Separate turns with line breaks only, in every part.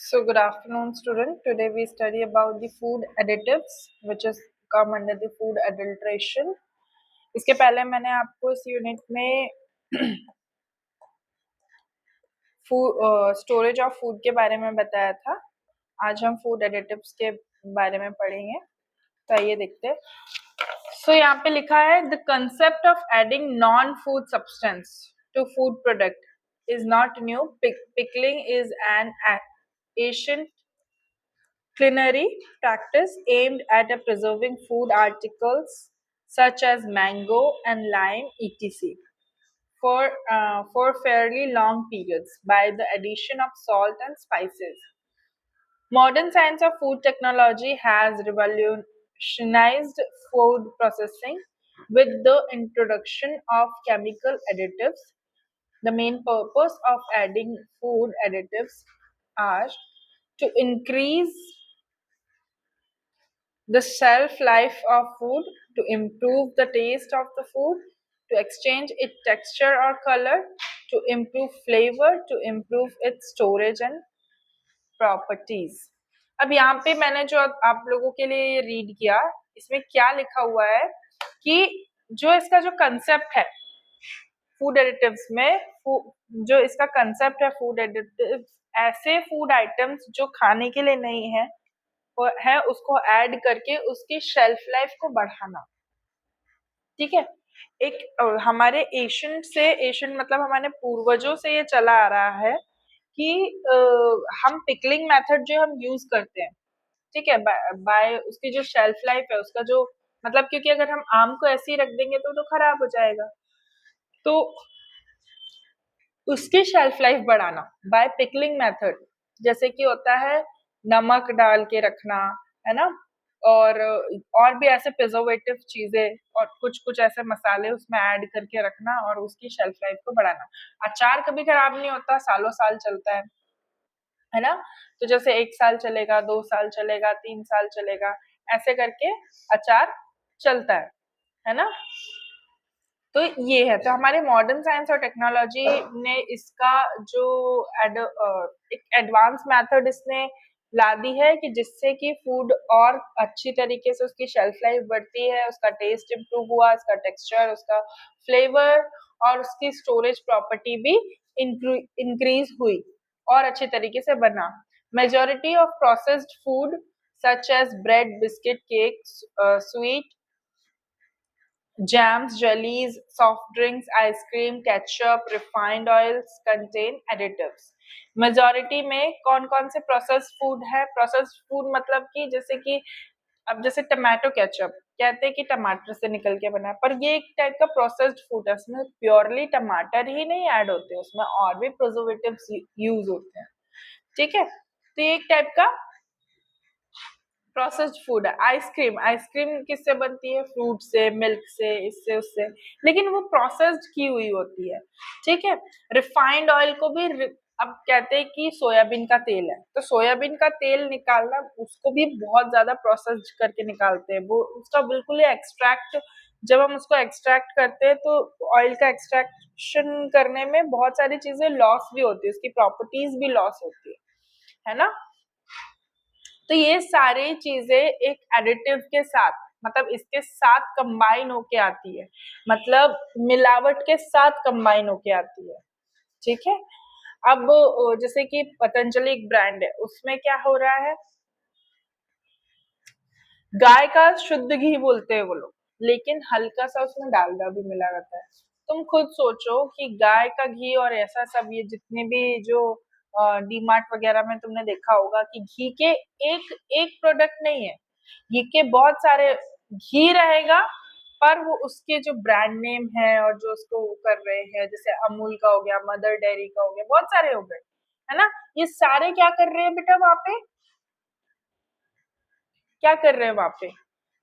So good afternoon, student. Today we study about the food additives, which is come under the food adulteration. इसके पहले मैंने आपको इस unit में storage of food के बारे में बताया था. आज हम फूड एडिटिव्स के बारे में पढ़ेंगे. तो आइए देखते हैं. सो यहाँ पे लिखा है the concept of adding non food substance to food product is not new. Pickling is an ancient culinary practice aimed at preserving food articles such as mango and lime etc. For fairly long periods by the addition of salt and spices. Modern science of food technology has revolutionized food processing with the introduction of chemical additives. The main purpose of adding food additives are to increase the shelf life of food, to improve the taste of the food, to exchange its texture or color, to improve flavor, to improve its storage and properties. अब यहाँ पे मैंने जो आप लोगों के लिए read किया, इसमें क्या लिखा हुआ है कि जो इसका जो कंसेप्ट है फूड एडिटिव्स में, जो इसका कंसेप्ट है फूड एडिटिव्स, ऐसे फूड आइटम्स जो खाने के लिए नहीं है उसको ऐड करके उसकी शेल्फ लाइफ को बढ़ाना. ठीक है. एक हमारे एशियन मतलब हमारे पूर्वजों से ये चला आ रहा है कि हम पिकलिंग मेथड जो हम यूज करते हैं, ठीक है, बाय उसकी जो शेल्फ लाइफ है उसका जो मतलब, क्योंकि अगर हम आम को ऐसे ही रख देंगे तो खराब हो जाएगा, तो उसकी शेल्फ लाइफ बढ़ाना बाय पिकलिंग मेथड. जैसे कि होता है नमक डाल के रखना, है ना, और भी ऐसे प्रिजर्वेटिव चीजें और कुछ कुछ ऐसे मसाले उसमें ऐड करके रखना और उसकी शेल्फ लाइफ को बढ़ाना. अचार कभी खराब नहीं होता, सालों साल चलता है ना. तो जैसे 1 साल चलेगा, 2 साल चलेगा, 3 साल चलेगा, ऐसे करके अचार चलता है ना. तो ये है. तो हमारे मॉडर्न साइंस और टेक्नोलॉजी ने इसका जो एक एडवांस मेथड इसने ला दी है कि जिससे कि फूड और अच्छी तरीके से उसकी शेल्फ लाइफ बढ़ती है, उसका टेस्ट इम्प्रूव हुआ, उसका टेक्सचर, उसका फ्लेवर और उसकी स्टोरेज प्रॉपर्टी भी इंक्रीज हुई और अच्छे तरीके से बना. Majority of processed food such as bread, biscuit, cakes, sweet, jams, jellies, soft drinks, ice cream, ketchup, refined oils contain additives. Majority में कौन कौन से प्रोसेस फूड है? प्रोसेस फूड मतलब कि जैसे टमाटो केचप कहते हैं कि टमाटर से निकल के बना है, पर ये एक टाइप का प्रोसेस्ड फूड है. उसमें प्योरली टमाटर ही नहीं ऐड होते, उसमें और भी प्रिजर्वेटिव्स यूज होते हैं. ठीक है. तो ये एक टाइप का प्रोसेस्ड फूड है. आइसक्रीम किससे बनती है? फ्रूट से, मिल्क से, इससे उससे, लेकिन वो प्रोसेस्ड की हुई होती है. ठीक है. रिफाइंड ऑयल को भी अब कहते हैं कि सोयाबीन का तेल है, तो सोयाबीन का तेल निकालना उसको भी बहुत ज्यादा प्रोसेस्ड करके निकालते हैं. वो उसका बिल्कुल ही एक्सट्रैक्ट, जब हम उसको एक्सट्रैक्ट करते हैं तो ऑयल का एक्सट्रैक्शन करने में बहुत सारी चीजें लॉस भी होती है, उसकी प्रॉपर्टीज भी लॉस होती है ना. तो ये सारी चीजें एक एडिटिव के साथ, मतलब इसके साथ कंबाइन होके आती है, मतलब मिलावट के साथ कंबाइन होके आती है. ठीक है. अब जैसे कि पतंजलि एक ब्रांड है, उसमें क्या हो रहा है, गाय का शुद्ध घी बोलते हैं वो लोग, लेकिन हल्का सा उसमें डालडा भी मिला रहता है. तुम खुद सोचो कि गाय का घी और ऐसा सब, ये जितने भी जो डीमार्ट वगैरह में तुमने देखा होगा कि घी के एक एक प्रोडक्ट नहीं है, घी के बहुत सारे घी रहेगा, पर वो उसके जो ब्रांड नेम है और जो उसको कर रहे हैं, जैसे अमूल का हो गया, मदर डेयरी का हो गया, बहुत सारे हो गए, है ना. ये सारे क्या कर रहे हैं बेटा, वहां पे क्या कर रहे हैं,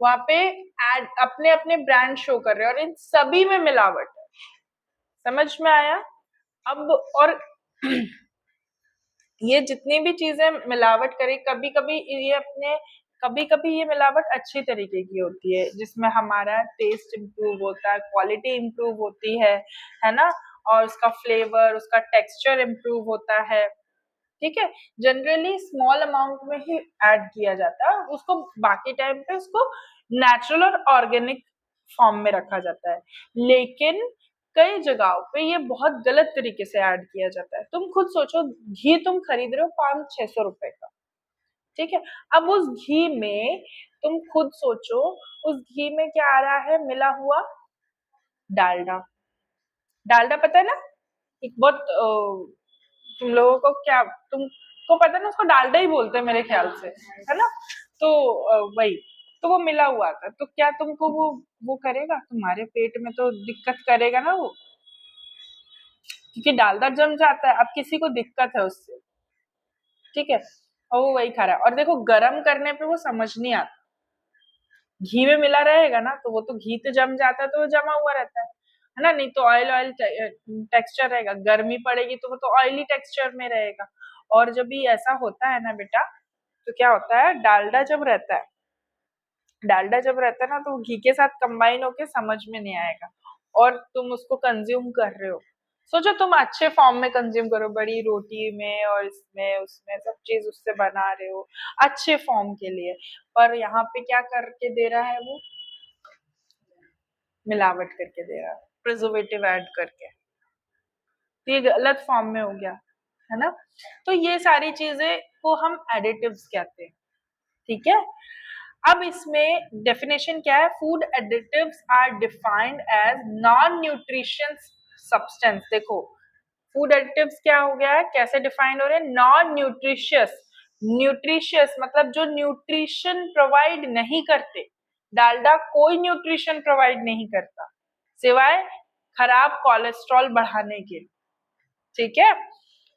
वहां पे एड अपने अपने ब्रांड शो कर रहे हैं, और इन सभी में मिलावट है. समझ में आया? अब और ये जितनी भी चीजें मिलावट करें, कभी कभी ये मिलावट अच्छी तरीके की होती है, जिसमें हमारा टेस्ट इम्प्रूव होता है, क्वालिटी इम्प्रूव होती है ना, और उसका फ्लेवर, उसका टेक्सचर इम्प्रूव होता है. ठीक है, जनरली स्मॉल अमाउंट में ही ऐड किया जाता है, उसको बाकी टाइम पे उसको नेचुरल और ऑर्गेनिक फॉर्म में रखा जाता है। लेकिन कई जगहों पे ये बहुत गलत तरीके से ऐड किया जाता है। तुम खुद सोचो, घी तुम खरीद रहे हो 500-600 रुपए का, ठीक है, अब उस घी में तुम खुद सोचो, उस घी में क्या आ रहा है मिला हुआ? डालडा। डालडा पता है ना, एक बहुत तुम लोगों को क्या, तुमको पता है ना, उसको डालडा ही बोलते हैं मेरे ख्याल से, है ना? तो वही, तो वो मिला हुआ था, तो क्या तुमको वो करेगा? तुम्हारे पेट में तो दिक्कत करेगा ना वो, क्योंकि डालडा जम जाता है, अब किसी को दिक्कत है उससे, ठीक है, और वो वही खा रहा है। और देखो गरम करने पे वो समझ नहीं आता, घी में मिला रहेगा ना तो वो तो घी तो जम जाता है, तो वो जमा हुआ रहता है ना? नहीं तो ऑयल ऑयल टेक्सचर रहेगा, गर्मी पड़ेगी तो वो तो ऑयली टेक्सचर में रहेगा। और जब भी ऐसा होता है ना बेटा, तो क्या होता है, डालडा जब रहता है ना, तो वो घी के साथ कंबाइन होके समझ में नहीं आएगा, और तुम उसको कंज्यूम कर रहे हो। सोचो तुम अच्छे फॉर्म में कंज्यूम करो, बड़ी रोटी में और इसमें उसमें सब चीज उससे बना रहे हो अच्छे फॉर्म के लिए, पर यहाँ पे क्या करके दे रहा है वो? मिलावट करके दे रहा है, प्रिजर्वेटिव ऐड करके, तो ये गलत फॉर्म में हो गया, है ना? तो ये सारी चीजें को हम एडिटिव्स कहते हैं, ठीक है। अब इसमें डेफिनेशन क्या है? Food additives are defined as non nutritious substance. देखो फूड एडिटिव्स क्या हो गया है, कैसे डिफाइंड हो रहे हैं? नॉन न्यूट्रिशियस, न्यूट्रिशियस मतलब जो न्यूट्रिशन प्रोवाइड नहीं करते। डालडा कोई न्यूट्रिशन प्रोवाइड नहीं करता सिवाय खराब कोलेस्ट्रॉल बढ़ाने के, ठीक है।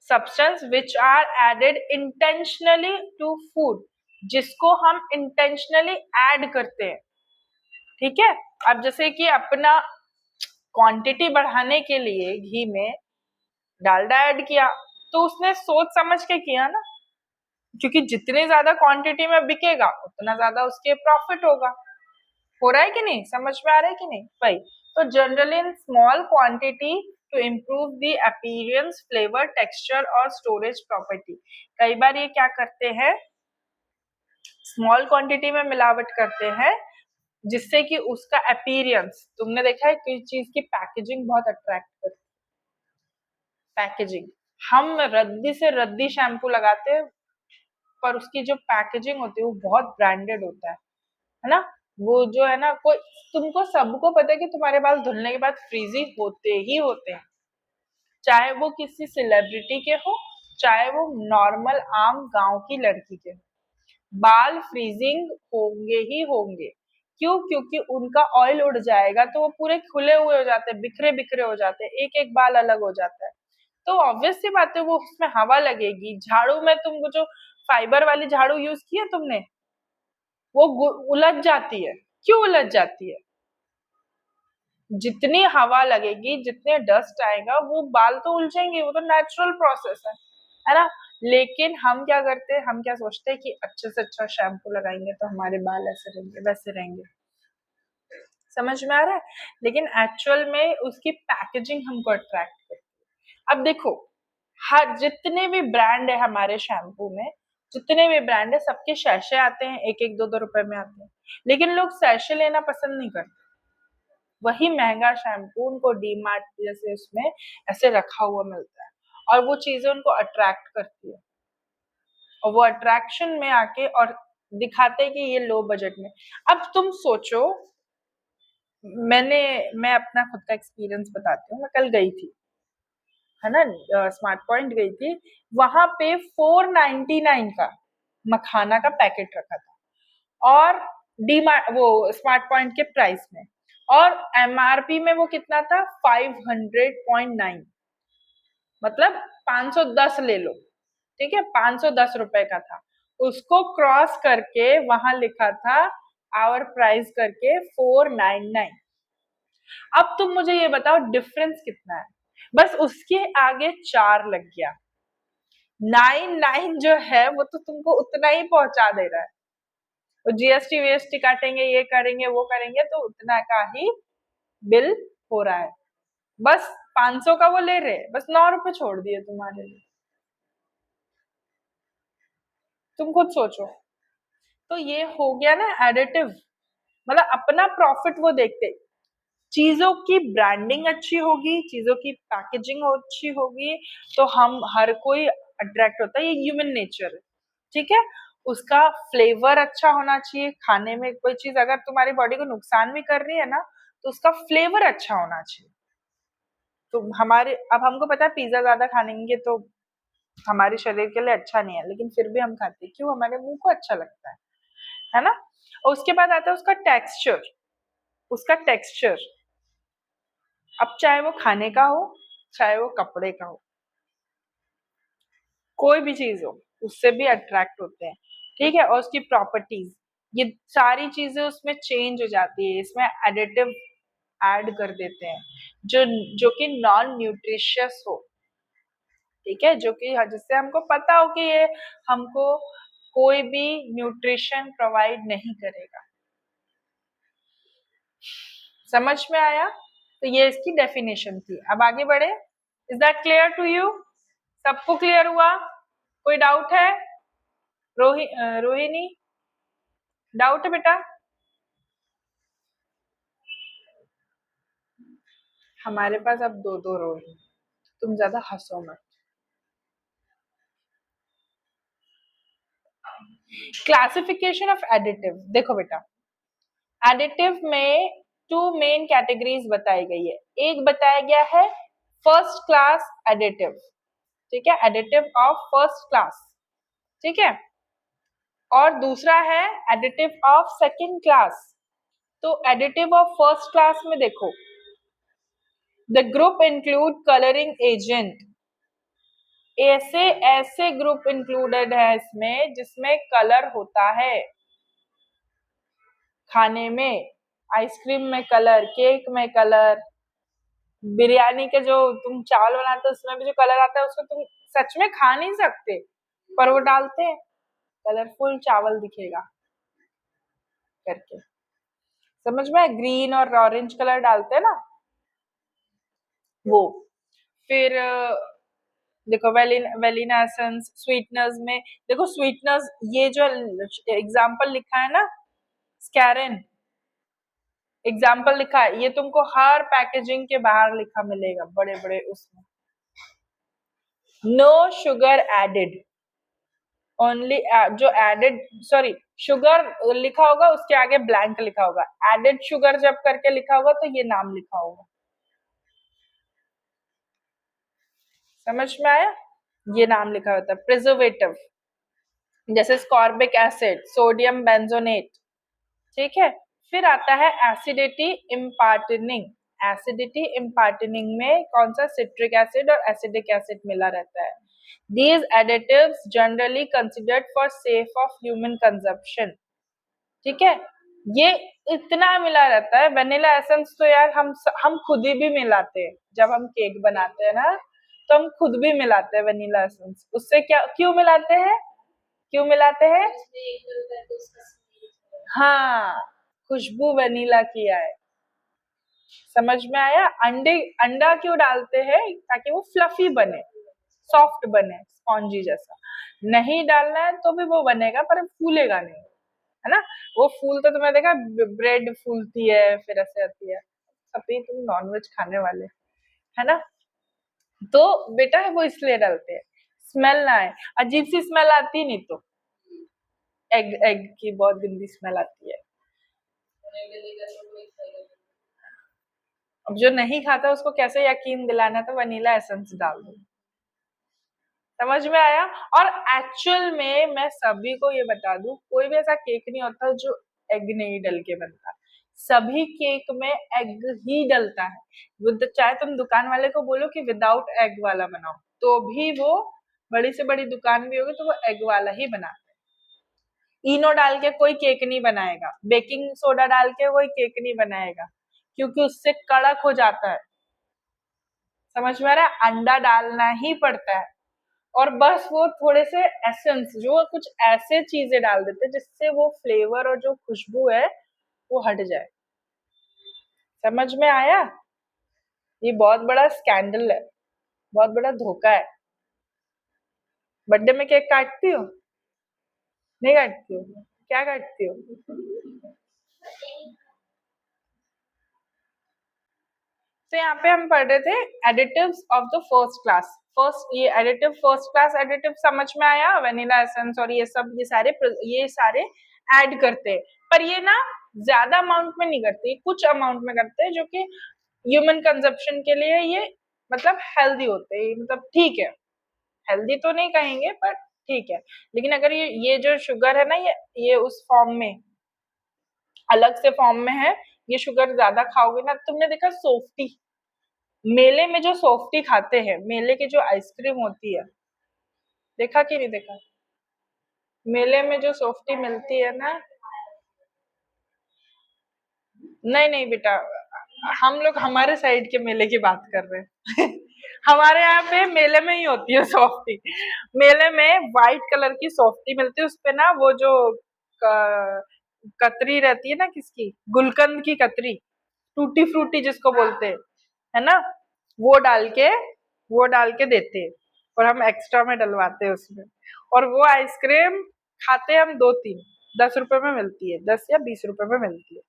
Substance which are added intentionally to food, जिसको हम इंटेंशनली ऐड करते हैं, ठीक है। अब जैसे कि अपना क्वांटिटी बढ़ाने के लिए घी में डालडा ऐड किया, तो उसने सोच समझ के किया ना, क्योंकि जितने ज्यादा क्वांटिटी में बिकेगा उतना ज्यादा उसके प्रॉफिट होगा। हो रहा है कि नहीं, समझ में आ रहा है कि नहीं भाई? तो generally in small quantity to improve the appearance, flavour, texture और स्टोरेज प्रॉपर्टी। कई बार ये क्या करते हैं, स्मॉल क्वांटिटी में मिलावट करते हैं, जिससे कि उसका अपीयरेंस, तुमने देखा है किसी चीज की पैकेजिंग बहुत अट्रैक्ट करती है, पैकेजिंग, हम रद्दी से रद्दी शैम्पू लगाते हैं, पर उसकी जो पैकेजिंग होती है वो बहुत ब्रांडेड होता है ना? वो जो है ना, कोई, तुमको सबको पता है कि तुम्हारे बाल धुलने के बाद फ्रीजी होते ही होते हैं, चाहे वो किसी सेलिब्रिटी के हो, चाहे वो नॉर्मल आम गांव की लड़की के हो, बाल फ्रीजिंग होंगे ही होंगे। क्यों? क्योंकि उनका ऑयल उड़ जाएगा तो वो पूरे खुले हुए हो जाते हैं, बिखरे बिखरे हो जाते हैं, एक एक बाल अलग हो जाता है, तो ऑब्वियस सी बात है वो उसमें हवा लगेगी। झाड़ू में तुम जो फाइबर वाली झाड़ू यूज की है तुमने, वो उलझ जाती है। क्यों उलझ जाती है? जितनी हवा लगेगी, जितने डस्ट आएगा, वो बाल तो उलझेंगे, वो तो नेचुरल प्रोसेस है ना? लेकिन हम क्या करते हैं, हम क्या सोचते हैं कि अच्छे से अच्छा शैम्पू लगाएंगे तो हमारे बाल ऐसे रहेंगे वैसे रहेंगे, समझ में आ रहा है? लेकिन एक्चुअल में उसकी पैकेजिंग हमको अट्रैक्ट करती है। अब देखो, हर जितने भी ब्रांड है हमारे शैम्पू में, जितने भी ब्रांड है, सबके सैशे आते हैं, एक एक दो दो रुपए में आते हैं, लेकिन लोग सैशे लेना पसंद नहीं करते। वही महंगा शैम्पू उनको डीमार्ट जैसे उसमें ऐसे रखा हुआ मिलता है, और वो चीजें उनको अट्रैक्ट करती है, और वो अट्रैक्शन में आके और दिखाते हैं कि ये लो बजट में। अब तुम सोचो, मैं अपना खुद का एक्सपीरियंस बताती हूँ। मैं कल गई थी, है ना, स्मार्ट पॉइंट गई थी, वहां पे 499 का मखाना का पैकेट रखा था, और डीमार्ट वो स्मार्ट पॉइंट के प्राइस में, और एमआरपी में वो कितना था? 500.9, मतलब 510 ले लो, ठीक है, 510 रुपए का था। उसको क्रॉस करके वहां लिखा था आवर प्राइस करके 499। अब तुम मुझे ये बताओ डिफरेंस कितना है? बस उसके आगे 4 लग गया, 99 जो है वो तो तुमको उतना ही पहुंचा दे रहा है। वो जीएसटी वीएसटी काटेंगे, ये करेंगे वो करेंगे, तो उतना का ही बिल हो रहा है। बस 500 का वो ले रहे, बस 9 रुपए छोड़ दिए तुम्हारे लिए। तुम खुद सोचो। तो ये हो गया ना एडिटिव, मतलब अपना प्रॉफिट वो देखते, चीजों की ब्रांडिंग अच्छी होगी, चीजों की पैकेजिंग अच्छी होगी, तो हम हर कोई अट्रैक्ट होता है, ये ह्यूमन नेचर है, ठीक है। उसका फ्लेवर अच्छा होना चाहिए, खाने में कोई चीज अगर तुम्हारी बॉडी को नुकसान भी कर रही है ना, तो उसका फ्लेवर अच्छा होना चाहिए। तो हमारे, अब हमको पता है पिज्जा ज्यादा खाएंगे तो हमारे शरीर के लिए अच्छा नहीं है, लेकिन फिर भी हम खाते हैं, क्यों? हमारे मुंह को अच्छा लगता है ना। और उसके बाद आता है उसका टेक्सचर, उसका टेक्सचर, अब चाहे वो खाने का हो, चाहे वो कपड़े का हो, कोई भी चीज हो, उससे भी अट्रैक्ट होते हैं, ठीक है। और उसकी प्रॉपर्टीज, ये सारी चीजें उसमें चेंज हो जाती है, इसमें एडिटिव ऐड कर देते हैं, जो जो कि नॉन न्यूट्रिशियस हो, ठीक है, जो कि जिससे हमको पता हो कि ये हमको कोई भी न्यूट्रिशन प्रोवाइड नहीं करेगा। समझ में आया? तो ये इसकी डेफिनेशन थी। अब आगे बढ़े। Is that clear to you? सबको क्लियर हुआ? कोई डाउट है? रोहिणी, डाउट है बेटा? हमारे पास अब दो दो रो है, तुम ज्यादा हंसो मत। क्लासिफिकेशन ऑफ एडिटिव, देखो बेटा, एडिटिव में टू मेन कैटेगरीज बताई गई है। एक बताया गया है फर्स्ट क्लास एडिटिव, ठीक है, एडिटिव ऑफ फर्स्ट क्लास, ठीक है। और दूसरा है एडिटिव ऑफ सेकंड क्लास। तो एडिटिव ऑफ फर्स्ट क्लास में देखो, the group include colouring agent, ऐसे ऐसे ग्रुप इंक्लूडेड है इसमें जिसमें कलर होता है, खाने में, आइसक्रीम में कलर, केक में कलर, बिरयानी के जो तुम चावल बनाते हो उसमें भी जो कलर आता है उसको तुम सच में खा नहीं सकते, पर वो डालते हैं, कलरफुल चावल दिखेगा करके। समझ में? ग्रीन और ऑरेंज कलर डालते हैं ना वो। फिर देखो वेलिना एसेंस, स्वीटनर्स में देखो, स्वीटनर्स ये जो एग्जाम्पल लिखा है ना, स्कैरन एग्जाम्पल लिखा है, ये तुमको हर पैकेजिंग के बाहर लिखा मिलेगा, बड़े बड़े उसमें, नो शुगर एडेड, ओनली जो एडेड, सॉरी, शुगर लिखा होगा उसके आगे ब्लैंक लिखा होगा, एडेड शुगर जब करके लिखा होगा तो ये नाम लिखा होगा। समझ में आया? ये नाम लिखा होता है। प्रिजर्वेटिव जैसे स्कॉर्बिक एसिड, सोडियम बेंजोनेट, ठीक है। फिर आता है एसिडिटी इम्पार्टनिंग, एसिडिटी इम्पार्टनिंग में कौन सा? सिट्रिक एसिड और एसिडिक एसिड मिला रहता है। These additives generally considered for safe of human consumption, ठीक है। ये इतना मिला रहता है, वेनिला एसेंस तो यार हम खुद ही भी मिलाते हैं, जब हम केक बनाते हैं ना तो हम खुद भी मिलाते हैं वेनिला एसेंस। उससे क्या, क्यों मिलाते हैं? क्यों मिलाते हैं? हाँ, खुशबू वेनिला की आए। समझ में आया? अंडे, अंडा क्यों डालते हैं? ताकि वो फ्लफी बने, सॉफ्ट बने, स्पॉन्जी जैसा। नहीं डालना है तो भी वो बनेगा पर फूलेगा नहीं, है ना। वो फूल तो तुमने देखा, ब्रेड फूलती है फिर ऐसे आती है, सभी तुम नॉनवेज खाने वाले, है ना। तो बेटा वो इसलिए डालते हैं, स्मेल ना आए, अजीब सी स्मेल आती नहीं तो, एग एग की बहुत गंदी स्मेल आती है। अब जो नहीं खाता उसको कैसे यकीन दिलाना, तो वनीला एसेंस डाल दो। समझ में आया? और एक्चुअल में मैं सभी को ये बता दूं, कोई भी ऐसा केक नहीं होता जो एग नहीं डल के बनता, सभी केक में एग ही डलता है। चाहे तुम दुकान वाले को बोलो कि विदाउट एग वाला बनाओ, तो भी वो, बड़ी से बड़ी दुकान भी होगी तो वो एग वाला ही बनाता है। इनो डाल के कोई केक नहीं बनाएगा, बेकिंग सोडा डाल के कोई केक नहीं बनाएगा, क्योंकि उससे कड़क हो जाता है। समझ में आ रहा है? अंडा डालना ही पड़ता है, और बस वो थोड़े से एसेंस, जो कुछ ऐसे चीजें डाल देते हैं जिससे वो फ्लेवर और जो खुशबू है वो हट जाए। समझ में आया? ये बहुत बड़ा स्कैंडल है, बहुत बड़ा धोखा है। बर्थडे में केक काटती हो? नहीं काटती हो? क्या काटती हो? तो यहाँ पे हम पढ़ रहे थे additives of the first class. First ये एडिटिव, फर्स्ट क्लास एडिटिव समझ में आया, वेनिला एसेंस और ये सब, ये सारे ऐड करते हैं, पर ये ना ज्यादा अमाउंट में नहीं करते, कुछ अमाउंट में करते हैं जो कि ह्यूमन कंजप्शन के लिए ये मतलब हेल्दी होते हैं, मतलब ठीक है, हेल्दी तो नहीं कहेंगे पर ठीक है। लेकिन अगर ये जो शुगर है ना, ये उस फॉर्म में, अलग से फॉर्म में है, ये शुगर ज्यादा खाओगे ना, तुमने देखा सोफ्टी, मेले में जो सॉफ्टी खाते हैं, मेले की जो आइसक्रीम होती है, देखा कि नहीं देखा? मेले में जो सॉफ्टी मिलती है ना, नहीं नहीं बेटा, हम लोग हमारे साइड के मेले की बात कर रहे हैं। हमारे यहाँ पे मेले में ही होती है सॉफ्टी। मेले में व्हाइट कलर की सॉफ्टी मिलती है, उसपे ना वो जो कतरी रहती है ना, किसकी, गुलकंद की कतरी, टूटी फ्रूटी जिसको बोलते हैं, है ना, वो डाल के वो डाल के देते हैं, और हम एक्स्ट्रा में डलवाते हैं उसमें, और वो आइसक्रीम खाते हैं हम दो तीन, 10 रुपए में मिलती है, 10 या 20 रुपए में मिलती है,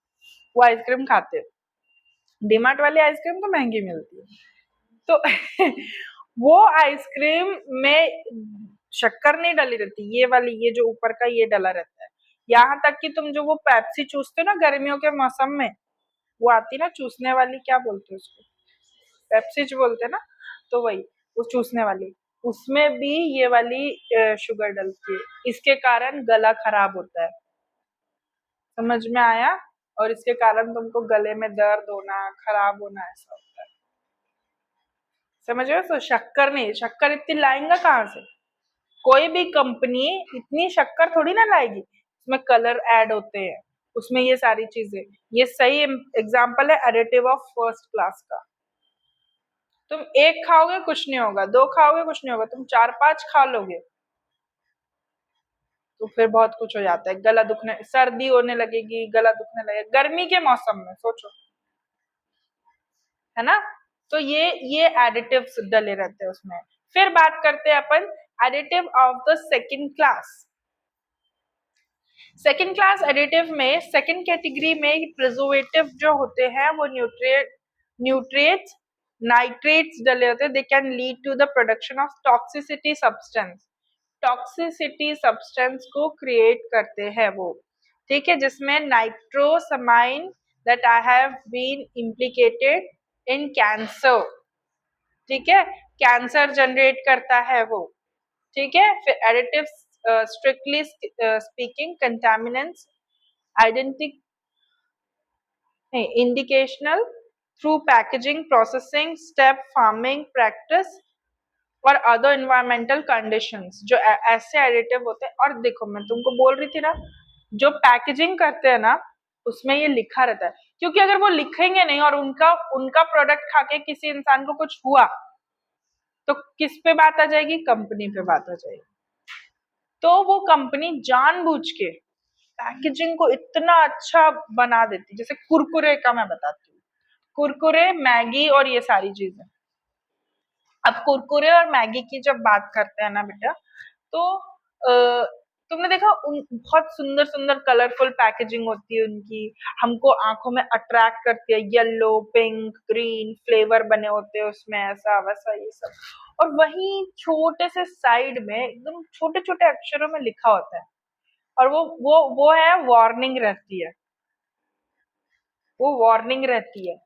वो आइसक्रीम खाते हैं। डीमार्ट वाली आइसक्रीम तो महंगी मिलती है। तो वो आइसक्रीम में शक्कर नहीं डली रहती, ये वाली, ये जो ऊपर का ये डला रहता है। यहाँ तक कि तुम जो वो पेप्सी चूसते हो ना गर्मियों के मौसम में, वो आती ना चूसने वाली, क्या बोलते हैं उसको, पेप्सिच बोलते हैं ना, तो वही, वो चूसने वाली, उसमें भी ये वाली शुगर डलती है, इसके कारण गला खराब होता है, समझ में आया? और इसके कारण तुमको गले में दर्द होना, खराब होना, ऐसा होता है, समझ रहे हो? तो शक्कर नहीं, शक्कर इतनी लाएंगा कहाँ से, कोई भी कंपनी इतनी शक्कर थोड़ी ना लाएगी, उसमें कलर ऐड होते हैं, उसमें ये सारी चीजें, ये सही एग्जाम्पल है एडिटिव ऑफ फर्स्ट क्लास का। तुम एक खाओगे कुछ नहीं होगा, दो खाओगे कुछ नहीं होगा, तुम चार पांच खा लोगे तो फिर बहुत कुछ हो जाता है, गला दुखने, सर्दी होने लगेगी, गला दुखने लगेगा, गर्मी के मौसम में सोचो, है ना? तो ये एडिटिव्स डले रहते हैं उसमें। फिर बात करते हैं अपन additive of the second class. Second class additive में सेकंड कैटेगरी में प्रिजर्वेटिव जो होते हैं वो न्यूट्रिएट्स, नाइट्रेट्स डले होते हैं, they can lead to the production of toxicity substance, toxicity substance को क्रिएट करते हैं वो, ठीक है, जिसमें nitrosamine that I have been implicated in cancer, ठीक है, कैंसर जनरेट करता है वो, ठीक है। फिर additives, strictly speaking contaminants identic indicational through packaging, processing step, farming practice और अदर इन्वायरमेंटल कंडीशंस, जो ऐसे एडिटिव होते हैं। और देखो मैं तुमको बोल रही थी ना, जो पैकेजिंग करते हैं ना, उसमें ये लिखा रहता है, क्योंकि अगर वो लिखेंगे नहीं और उनका उनका प्रोडक्ट खा के किसी इंसान को कुछ हुआ, तो किस पे बात आ जाएगी, कंपनी पे बात आ जाएगी। तो वो कंपनी जानबूझ के पैकेजिंग को इतना अच्छा बना देती, जैसे कुरकुरे का मैं बताती हूँ, कुरकुरे, मैगी और ये सारी चीजें। अब कुरकुरे और मैगी की जब बात करते हैं ना बेटा, तो तुमने देखा उन बहुत सुंदर सुंदर कलरफुल पैकेजिंग होती है उनकी, हमको आंखों में अट्रैक्ट करती है, येलो, पिंक, ग्रीन फ्लेवर बने होते हैं उसमें, ऐसा वैसा ये सब, और वही छोटे से साइड में एकदम छोटे छोटे अक्षरों में लिखा होता है, और वो है वार्निंग रहती है, वो वार्निंग रहती है,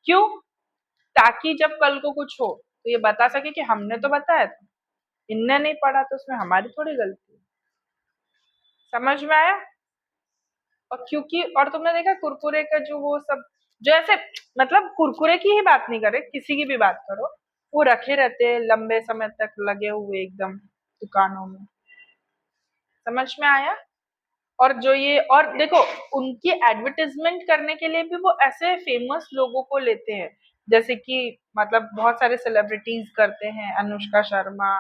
क्यों? ताकि जब कल को कुछ हो तो ये बता सके कि हमने तो बताया था, इनने नहीं पढ़ा तो उसमें हमारी थोड़ी गलती है, समझ में आया? और क्योंकि और तुमने देखा कुरकुरे का जो वो सब, जो ऐसे, मतलब कुरकुरे की ही बात नहीं करे, किसी की भी बात करो, वो रखे रहते हैं लंबे समय तक लगे हुए एकदम दुकानों में, समझ में आया? और जो ये, और देखो उनकी एडवर्टाइजमेंट करने के लिए भी वो ऐसे फेमस लोगों को लेते हैं, जैसे कि मतलब बहुत सारे सेलिब्रिटीज करते हैं, अनुष्का शर्मा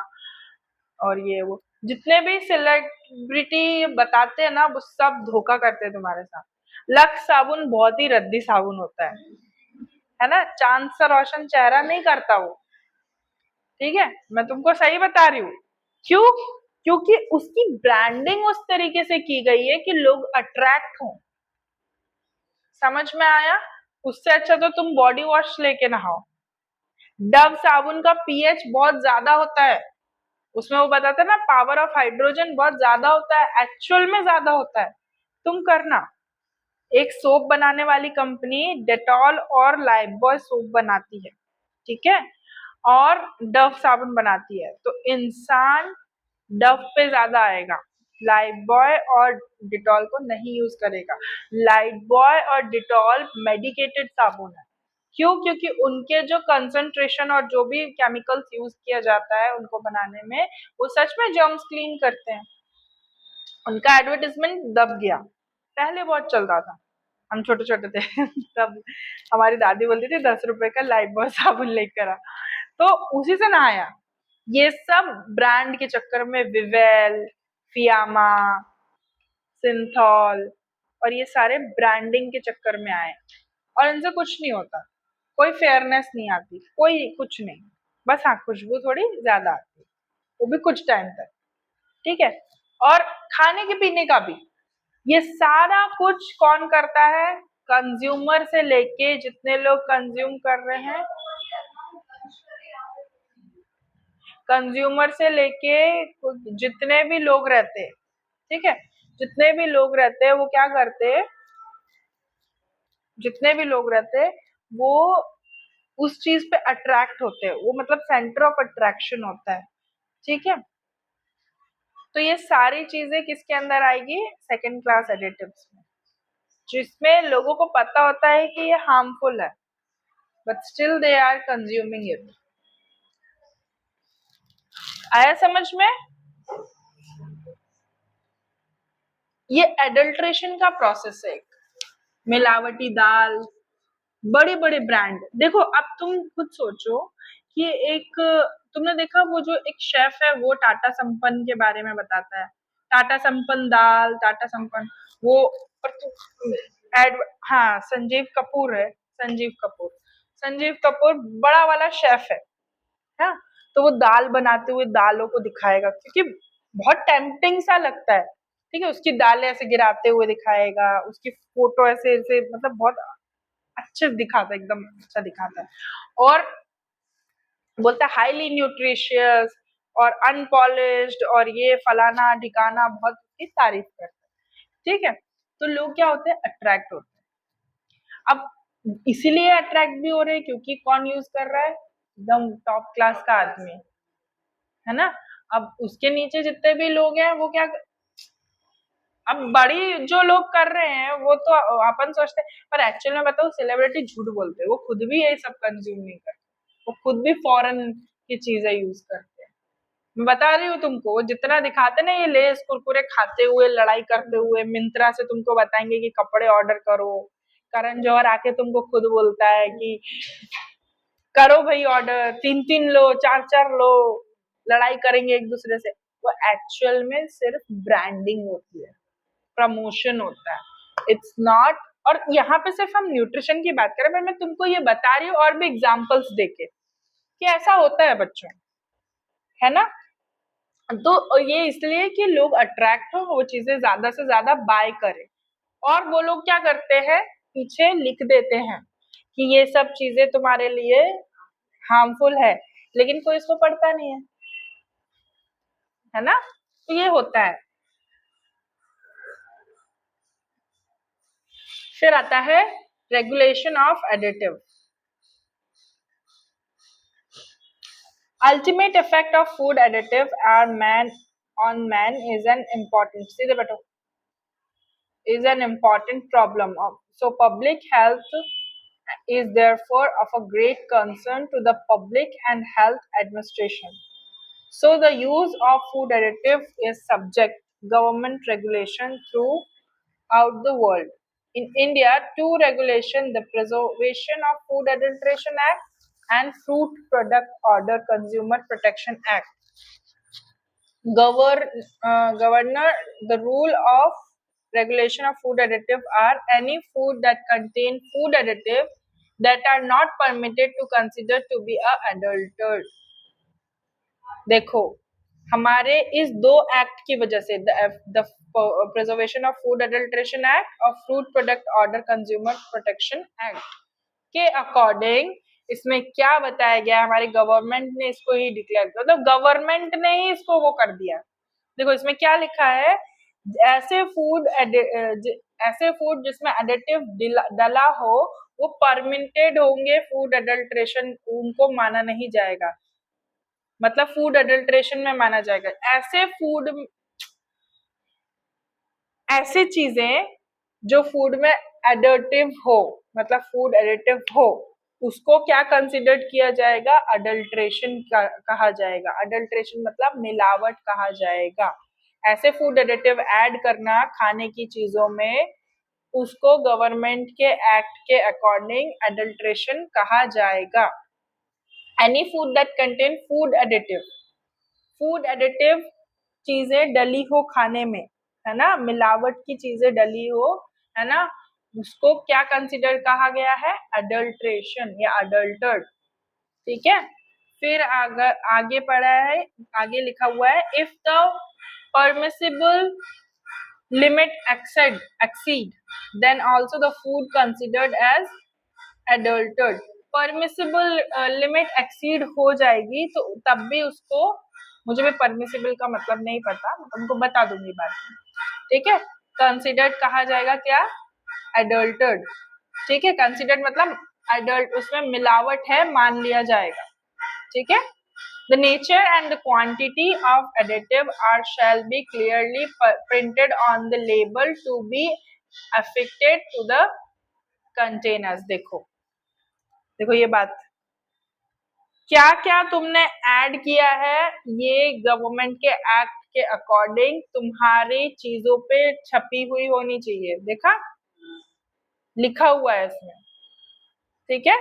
और ये वो, जितने भी सेलिब्रिटी बताते हैं ना, वो सब धोखा करते हैं तुम्हारे साथ। लक्स साबुन बहुत ही रद्दी साबुन होता है ना, चांद सा रोशन चेहरा नहीं करता वो, ठीक है, मैं तुमको सही बता रही हूँ। क्यों? क्योंकि उसकी ब्रांडिंग उस तरीके से की गई है कि लोग अट्रैक्ट हों। समझ में आया? उससे अच्छा तो तुम बॉडी वॉश लेके नहाओ। डव साबुन का पीएच बहुत ज्यादा होता है, उसमें वो बताता है ना, पावर ऑफ हाइड्रोजन बहुत ज्यादा होता है, एक्चुअल में ज्यादा होता है। तुम करना। एक सोप बनाने वाली कंपनी डेटॉल और लाइफबॉय सोप बनाती है, ठीक है, और डव साबुन बनाती है, तो इंसान डव पे ज्यादा आएगा, लाइफबॉय और डिटॉल को नहीं यूज करेगा। लाइफबॉय और डिटॉल मेडिकेटेड साबुन है। क्यों? क्योंकि उनके जो कंसंट्रेशन और जो भी केमिकल्स यूज किया जाता है उनको बनाने में, वो सच में जर्म्स क्लीन करते हैं। उनका एडवर्टाइजमेंट दब गया, पहले बहुत चलता था, हम छोटे छोटे थे तब हमारी दादी बोलती थी 10 रुपए का लाइफबॉय साबुन लेकर आ, तो उसी से नहाया। ये सब ब्रांड के चक्कर में विवेल, फियामा, सिंथॉल और ये सारे ब्रांडिंग के चक्कर में आए, और इनसे कुछ नहीं होता, कोई फेयरनेस नहीं आती, कोई कुछ नहीं, बस हाँ खुशबू थोड़ी ज्यादा आती है, वो भी कुछ टाइम तक, ठीक है। और खाने के पीने का भी ये सारा कुछ कौन करता है? कंज्यूमर से लेके जितने लोग कंज्यूम कर रहे हैं, कंज्यूमर से लेके जितने भी लोग रहते हैं, ठीक है, जितने भी लोग रहते हैं वो क्या करते हैं, जितने भी लोग रहते हैं वो उस चीज पे अट्रैक्ट होते हैं, वो मतलब सेंटर ऑफ अट्रैक्शन होता है, ठीक है। तो ये सारी चीजें किसके अंदर आएगी? सेकेंड क्लास एडिटिव्स में, जिसमें लोगों को पता होता है कि ये हार्मफुल है, but still they are consuming it. आया समझ में? ये एडल्ट्रेशन का प्रोसेस है, मिलावटी दाल, बड़े बड़े ब्रांड। देखो अब तुम खुद सोचो कि एक, तुमने देखा वो जो एक शेफ है वो टाटा संपन्न के बारे में बताता है, टाटा संपन्न दाल, टाटा संपन्न वो, और एड, हाँ संजीव कपूर है, संजीव कपूर, संजीव कपूर बड़ा वाला शेफ है, हाँ, तो वो दाल बनाते हुए दालों को दिखाएगा, क्योंकि बहुत टेम्पटिंग सा लगता है, ठीक है, उसकी दालें ऐसे गिराते हुए दिखाएगा, उसकी फोटो ऐसे ऐसे मतलब बहुत अच्छे दिखाता है, एकदम अच्छा दिखाता है, और बोलता है हाईली न्यूट्रिशियस और अनपॉलिश्ड और ये फलाना ठिकाना, बहुत उसकी तारीफ करता है, ठीक है। तो लोग क्या होते हैं? अट्रैक्ट होते हैं। अब इसीलिए अट्रैक्ट भी हो रहे हैं क्योंकि कौन यूज कर रहा है? एकदम टॉप क्लास का आदमी, है ना। अब उसके नीचे जितने भी लोग हैं वो क्या, अब बड़ी जो लोग कर रहे हैं वो तो अपन सोचते हैं, पर एक्चुअल में बताओ सेलिब्रिटी झूठ बोलते हैं, वो खुद भी यही सब कंज्यूम नहीं करते, वो खुद भी फॉरेन की चीजें यूज करते हैं। मैं बता रही हूँ तुमको, वो जितना दिखाते ना ये लेस कुरकुरे खाते हुए, लड़ाई करते हुए, मिंत्रा से तुमको बताएंगे कि कपड़े ऑर्डर करो, करण जौहर आके तुमको खुद बोलता है कि करो भाई ऑर्डर, 3 3 लो, 4 4 लो, लड़ाई करेंगे एक दूसरे से, वो एक्चुअल में सिर्फ ब्रांडिंग होती है, प्रमोशन होता है, इट्स नॉट। और यहाँ पे सिर्फ हम न्यूट्रिशन की बात करें, पर मैं तुमको ये बता रही हूँ और भी एग्जांपल्स देके कि ऐसा होता है बच्चों, है ना। तो ये इसलिए कि लोग अट्रैक्ट हो, वो चीजें ज्यादा से ज्यादा बाय करें, और वो लोग क्या करते हैं? पीछे लिख देते हैं कि ये सब चीजें तुम्हारे लिए हार्मफुल है, लेकिन कोई इसको पढ़ता नहीं है ना। तो ये होता है। फिर आता है regulation of additive. Ultimate effect of food additive are man on man is an important, सीधे बैठो, is an important problem. So public health is therefore of a great concern to the public and health administration. So the use of food additive is subject government regulation throughout the world. In India, two regulations, the Preservation of Food Adulteration Act and Fruit Product Order Consumer Protection Act, governor the rule of regulation of food additive are any food that contain food additive that are not permitted to consider to be a adulterated. देखो हमारे इस दो act की वजह से, the preservation of food adulteration act और fruit product order consumer protection act के according इसमें क्या बताया गया, हमारी गवर्नमेंट ने इसको ही डिक्लेयर किया, मतलब गवर्नमेंट ने ही इसको वो कर दिया। देखो इसमें क्या लिखा है, ऐसे फूड ऐसे फूड जिसमें एडिटिव डला हो वो परमिटेड होंगे, फूड एडल्ट्रेशन उनको माना नहीं जाएगा, मतलब फूड एडल्ट्रेशन में माना जाएगा। ऐसे फूड, ऐसी चीजें जो फूड में एडिटिव हो, मतलब फूड एडिटिव हो, उसको क्या कंसिडर्ड किया जाएगा, अडल्ट्रेशन कहा जाएगा। अडल्ट्रेशन मतलब मिलावट कहा जाएगा। ऐसे फूड एडिटिव ऐड करना खाने की चीजों में, उसको गवर्नमेंट के एक्ट के अकॉर्डिंग एडल्ट्रेशन कहा जाएगा। Any food that contain food additive, food additive चीजें डली हो खाने में, है ना, मिलावट की चीजें डली हो, है ना, उसको क्या कंसिडर कहा गया है, अडल्ट्रेशन या अडल्टर्ड। ठीक है, फिर आगे पढ़ा है, आगे लिखा हुआ है, if the permissible limit exceed then also the food considered as adulterated। Permissible limit exceed हो जाएगी तो तब भी उसको, मुझे भी परमिसिबल का मतलब नहीं पता, मैं तुमको बता दूंगी बाद में। ठीक है, कंसिडर्ड कहा जाएगा क्या, एडल्टर्ड। ठीक है, कंसिडर्ड मतलब एडल्ट, उसमें मिलावट है मान लिया जाएगा। ठीक है, the nature and the quantity of additive are shall be clearly printed on the label to be affected to the containers। देखो देखो ये बात, क्या क्या तुमने ऐड किया है, ये गवर्नमेंट के एक्ट के अकॉर्डिंग तुम्हारी चीजों पे छपी हुई होनी चाहिए। देखा, लिखा हुआ है इसमें। ठीक है,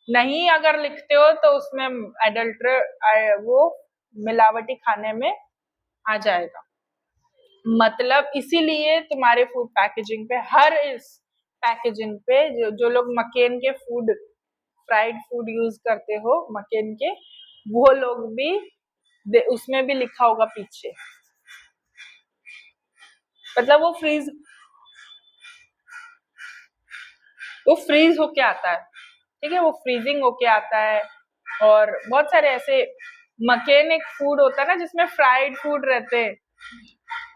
नहीं अगर लिखते हो तो उसमें एडल्टर वो मिलावटी खाने में आ जाएगा। मतलब इसीलिए तुम्हारे फूड पैकेजिंग पे, हर इस पैकेजिंग पे जो लोग मकेन के फूड, फ्राइड फूड यूज करते हो मकेन के, वो लोग भी उसमें भी लिखा होगा पीछे, मतलब वो फ्रीज होके आता है। ठीक है, वो फ्रीजिंग होके आता है। और बहुत सारे ऐसे मकेन एक फूड होता है ना जिसमें फ्राइड फूड रहते हैं,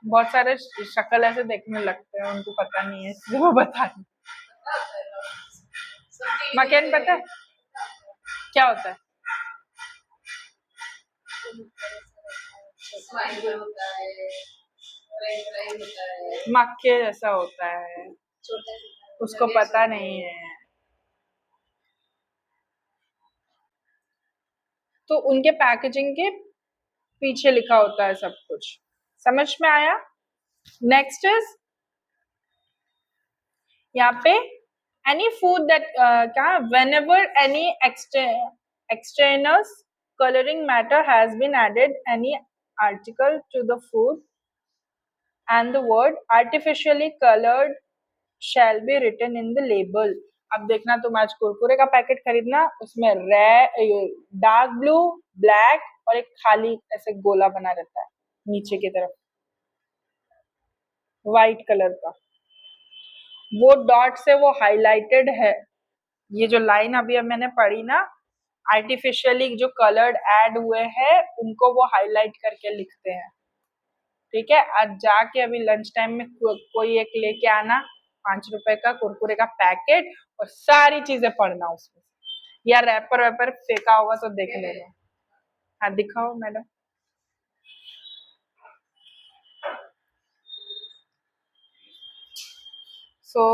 बहुत सारे शक्ल ऐसे देखने लगते हैं, उनको पता नहीं है इसलिए वो बता रही। मकेन पता है क्या होता है, मक्के जैसा होता है, उसको पता नहीं है। तो उनके पैकेजिंग के पीछे लिखा होता है सब कुछ, समझ में आया। नेक्स्ट इज यहाँ पे एनी फूड दैट क्या, whenever any extraneous coloring matter has been added any article to the food and the word artificially colored shall be written in the label। अब देखना, तुम आज कुरकुरे का पैकेट खरीदना, उसमें रेड, डार्क ब्लू, ब्लैक और एक खाली ऐसे गोला बना रहता है नीचे की तरफ व्हाइट कलर का, वो डॉट से वो हाईलाइटेड है। ये जो लाइन अभी अब मैंने पढ़ी ना, आर्टिफिशियली जो कलर्ड ऐड हुए हैं उनको वो हाईलाइट करके लिखते हैं। ठीक है, आज जाके अभी लंच टाइम में कोई एक लेके आना 5 रुपए का कुरकुरे का पैकेट और सारी चीजें पढ़ना उसमें, या रैपर वैपर फेंका होगा तो देख लेना। हाँ दिखाओ मैडम। सो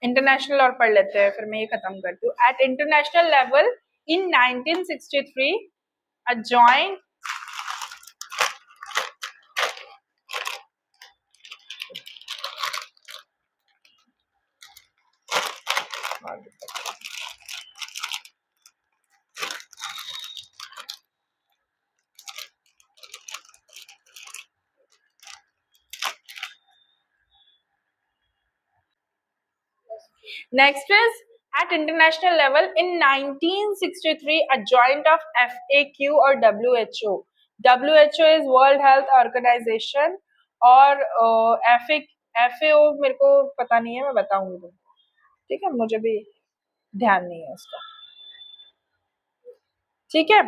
इंटरनेशनल और पढ़ लेते हैं, फिर मैं ये खत्म करती हूँ। At international level in 1963 a joint Next is At international level, in 1963, a joint of FAQ or WHO. WHO is World Health Organization और FAO मेरे को पता नहीं है, मैं बताऊंगी तुमको, ठीक है, मुझे भी ध्यान नहीं है उसका, ठीक है।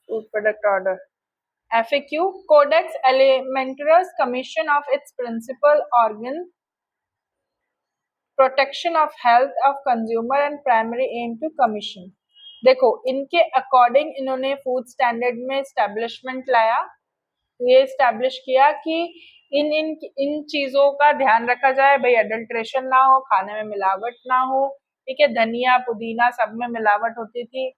Food product order, FAQ, Codex Alimentarius, commission of its principal organ, protection of health of consumer and primary aim to commission. देखो इनके अकॉर्डिंग इन्होंने फूड स्टैंडर्ड में स्टैब्लिशमेंट लाया, ये स्टैब्लिश किया कि इन इन इन चीजों का ध्यान रखा जाए, भाई अडल्ट्रेशन ना हो, खाने में मिलावट ना हो, ठीक है, धनिया पुदीना सब में मिलावट होती थी,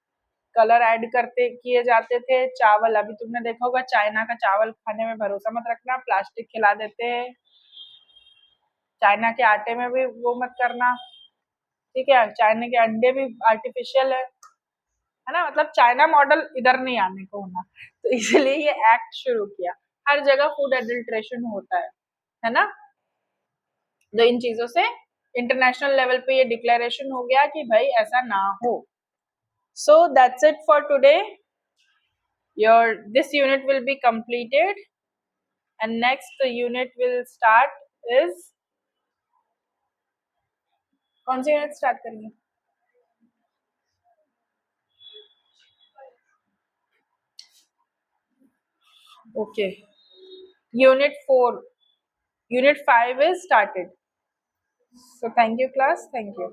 कलर ऐड करते किए जाते थे, चावल अभी तुमने देखा होगा चाइना का चावल खाने में भरोसा मत रखना, प्लास्टिक खिला देते हैं, चाइना के आटे में भी वो मत करना, ठीक है, चाइना के अंडे भी आर्टिफिशियल है ना, मतलब चाइना मॉडल इधर नहीं आने को होना, तो इसलिए ये एक्ट शुरू किया। हर जगह फूड एडल्ट्रेशन होता है ना, तो इन चीजों से इंटरनेशनल लेवल पे ये डिक्लेरेशन हो गया कि भाई ऐसा ना हो। So that's it for today, your this unit will be completed and next unit will start is, कौन सी यूनिट स्टार्ट करेंगे? Okay, unit 4, unit 5 is started. So thank you class, thank you.